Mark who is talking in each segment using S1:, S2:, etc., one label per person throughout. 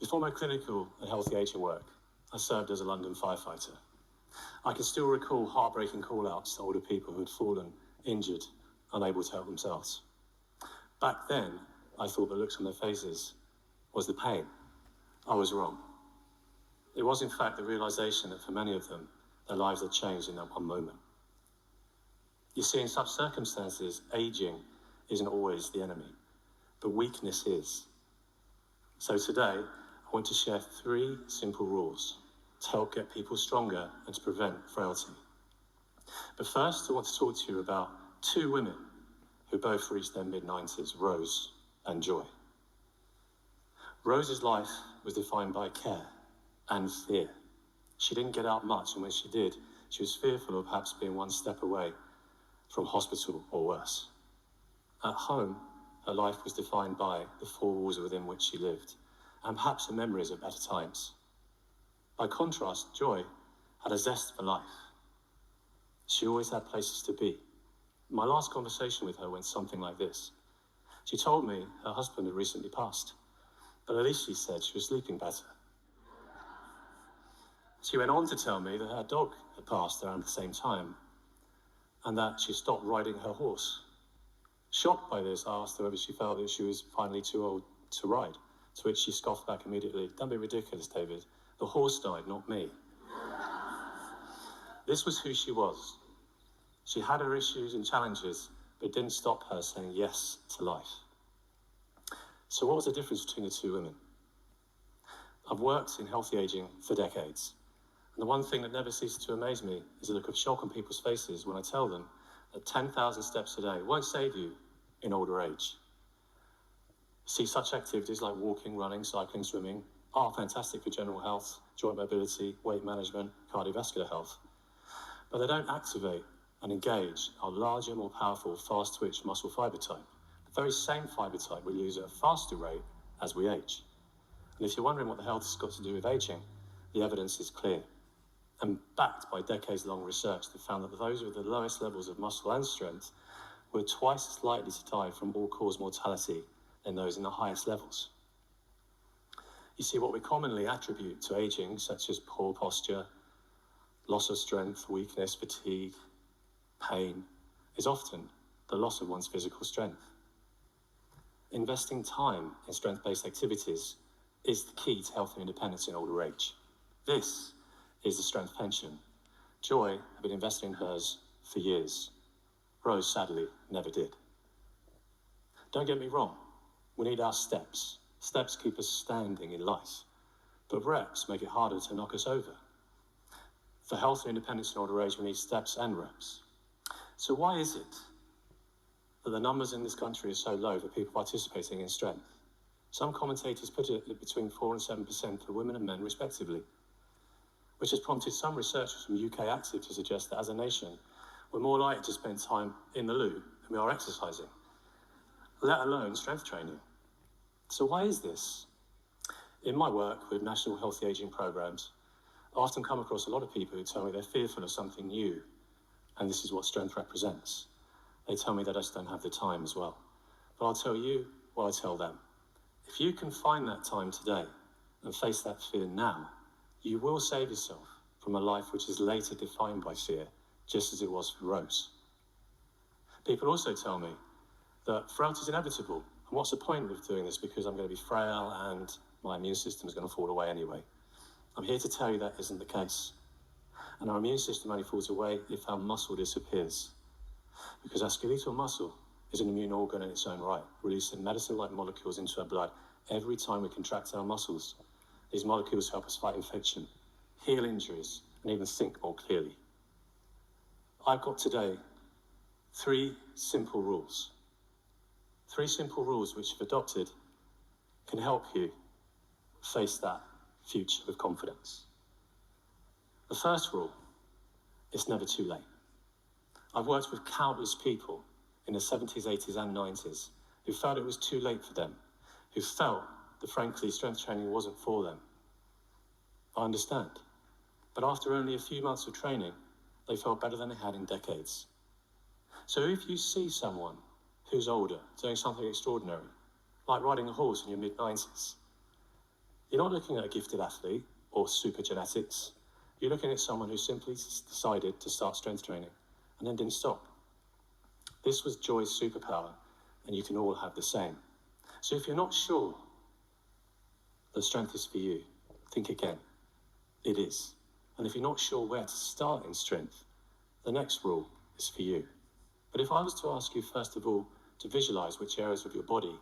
S1: Before my clinical and healthy aging work, I served as a London firefighter. I can still recall heartbreaking call-outs to older people who had fallen, injured, unable to help themselves. Back then, I thought the looks on their faces was the pain. I was wrong. It was in fact the realization that for many of them, their lives had changed in that one moment. You see, in such circumstances, aging isn't always the enemy, but weakness is. So today, I want to share 3 simple rules to help get people stronger and to prevent frailty. But first, I want to talk to you about 2 women who both reached their mid-90s, Rose and Joy. Rose's life was defined by care and fear. She didn't get out much, and when she did, she was fearful of perhaps being one step away from hospital or worse. At home, her life was defined by the 4 walls within which she lived, and perhaps her memories of better times. By contrast, Joy had a zest for life. She always had places to be. My last conversation with her went something like this. She told me her husband had recently passed, but at least she said she was sleeping better. She went on to tell me that her dog had passed around the same time, and that she stopped riding her horse. Shocked by this, I asked her whether she felt that she was finally too old to ride, to which she scoffed back immediately, "Don't be ridiculous, David. The horse died, not me." This was who she was. She had her issues and challenges, but it didn't stop her saying yes to life. So what was the difference between the 2 women? I've worked in healthy aging for decades, and the one thing that never ceases to amaze me is the look of shock on people's faces when I tell them that 10,000 steps a day won't save you in older age. See, such activities like walking, running, cycling, swimming are fantastic for general health, joint mobility, weight management, cardiovascular health, but they don't activate and engage our larger, more powerful, fast-twitch muscle fiber type, the very same fiber type we lose at a faster rate as we age. And if you're wondering what the health has got to do with aging, the evidence is clear. And backed by decades-long research that found that those with the lowest levels of muscle and strength were twice as likely to die from all-cause mortality than those in the highest levels. You see, what we commonly attribute to aging, such as poor posture, loss of strength, weakness, fatigue, pain, is often the loss of one's physical strength. Investing time in strength-based activities is the key to health and independence in older age. This is the strength pension. Joy had been investing in hers for years. Rose, sadly, never did. Don't get me wrong, we need our steps. Steps keep us standing in life, but reps make it harder to knock us over. For health and independence in older age, we need steps and reps. So why is it that the numbers in this country are so low for people participating in strength? Some commentators put it at between 4 and 7% for women and men respectively, which has prompted some researchers from UK Active to suggest that as a nation, we're more likely to spend time in the loo than we are exercising, let alone strength training. So why is this? In my work with national healthy aging programs, I often come across a lot of people who tell me they're fearful of something new, and this is what strength represents. They tell me they just don't have the time as well. But I'll tell you what I tell them. If you can find that time today and face that fear now, you will save yourself from a life which is later defined by fear, just as it was for Rose. People also tell me that frailty is inevitable, and what's the point of doing this because I'm going to be frail and my immune system is going to fall away anyway. I'm here to tell you that isn't the case. And our immune system only falls away if our muscle disappears, because our skeletal muscle is an immune organ in its own right, releasing medicine-like molecules into our blood every time we contract our muscles. These molecules help us fight infection, heal injuries, and even think more clearly. I've got today 3 simple rules. 3 simple rules which, if adopted, can help you face that future with confidence. The first rule, it's never too late. I've worked with countless people in the 70s, 80s and 90s who felt it was too late for them, who felt that frankly strength training wasn't for them. I understand. But after only a few months of training, they felt better than they had in decades. So if you see someone who's older doing something extraordinary, like riding a horse in your mid-90s, You're not looking at a gifted athlete or super genetics. You're looking at someone who simply decided to start strength training and then didn't stop. This was Joy's superpower, and you can all have the same. So if you're not sure that strength is for you, think again. It is. And if you're not sure where to start in strength, the next rule is for you. But if I was to ask you, first of all, to visualize which areas of your body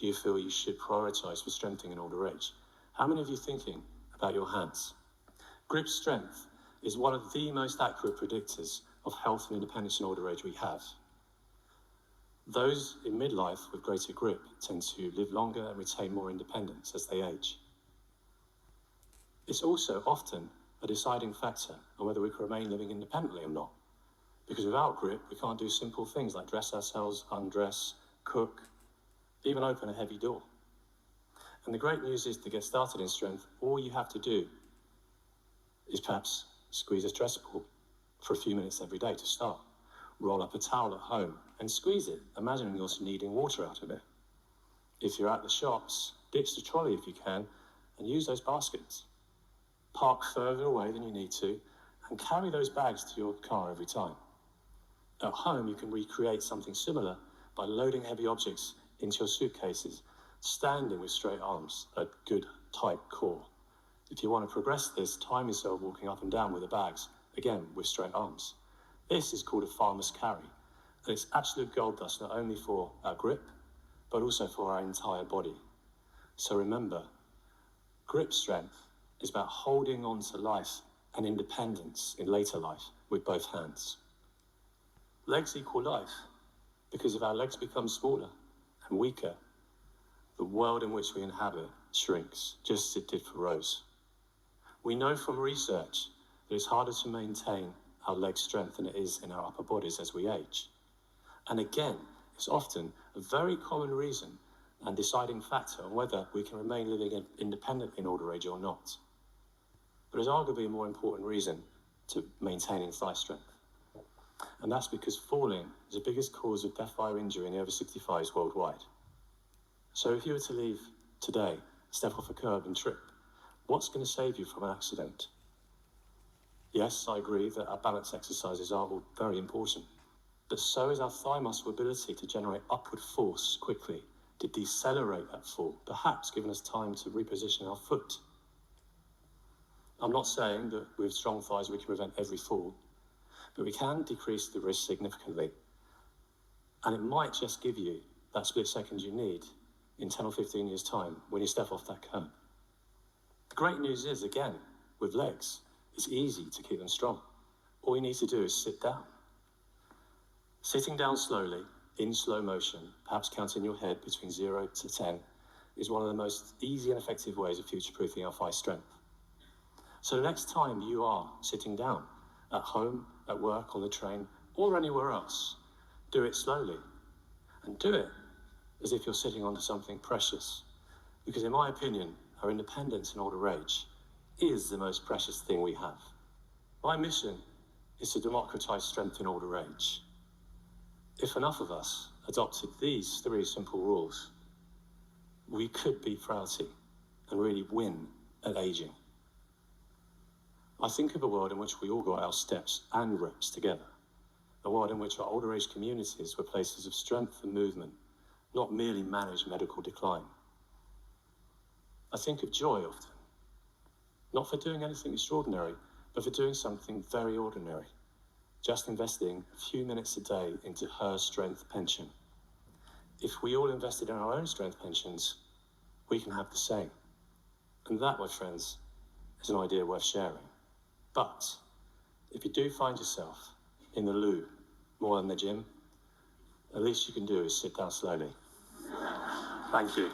S1: do you feel you should prioritize for strengthening in older age, how many of you are thinking about your hands? Grip strength is one of the most accurate predictors of health and independence in older age we have. Those in midlife with greater grip tend to live longer and retain more independence as they age. It's also often a deciding factor on whether we can remain living independently or not. Because without grip, we can't do simple things like dress ourselves, undress, cook, even open a heavy door. And the great news is, to get started in strength, all you have to do is perhaps squeeze a stress ball for a few minutes every day to start. Roll up a towel at home and squeeze it, imagining you're needing water out of it. If you're at the shops, ditch the trolley if you can, and use those baskets. Park further away than you need to, and carry those bags to your car every time. At home, you can recreate something similar by loading heavy objects into your suitcases, standing with straight arms, a good tight core. If you want to progress this, time yourself walking up and down with the bags, again with straight arms. This is called a farmer's carry, and it's absolute gold dust not only for our grip, but also for our entire body. So remember, grip strength is about holding on to life and independence in later life with both hands. Legs equal life, because if our legs become smaller and weaker, the world in which we inhabit shrinks, just as it did for Rose. We know from research that it's harder to maintain our leg strength than it is in our upper bodies as we age. And again, it's often a very common reason and deciding factor on whether we can remain living independently in older age or not. But it's arguably a more important reason to maintaining thigh strength. And that's because falling is the biggest cause of death by injury in the over 65s worldwide. So if you were to leave today, step off a curb and trip, what's going to save you from an accident? Yes, I agree that our balance exercises are all very important, but so is our thigh muscle ability to generate upward force quickly, to decelerate that fall, perhaps giving us time to reposition our foot. I'm not saying that with strong thighs we can prevent every fall, but we can decrease the risk significantly. And it might just give you that split second you need in 10 or 15 years' time when you step off that curb. The great news is, again, with legs, it's easy to keep them strong. All you need to do is sit down. Sitting down slowly, in slow motion, perhaps counting your head between 0 to 10, is one of the most easy and effective ways of future-proofing our thigh strength. So the next time you are sitting down, at home, at work, on the train, or anywhere else, do it slowly. And do it as if you're sitting onto something precious. Because in my opinion, our independence in older age is the most precious thing we have. My mission is to democratize strength in older age. If enough of us adopted these 3 simple rules, we could beat frailty and really win at aging. I think of a world in which we all got our steps and reps together. A world in which our older age communities were places of strength and movement, not merely managed medical decline. I think of Joy often, not for doing anything extraordinary, but for doing something very ordinary, just investing a few minutes a day into her strength pension. If we all invested in our own strength pensions, we can have the same. And that, my friends, is an idea worth sharing. But if you do find yourself in the loo more than the gym, the least you can do is sit down slowly. Thank you.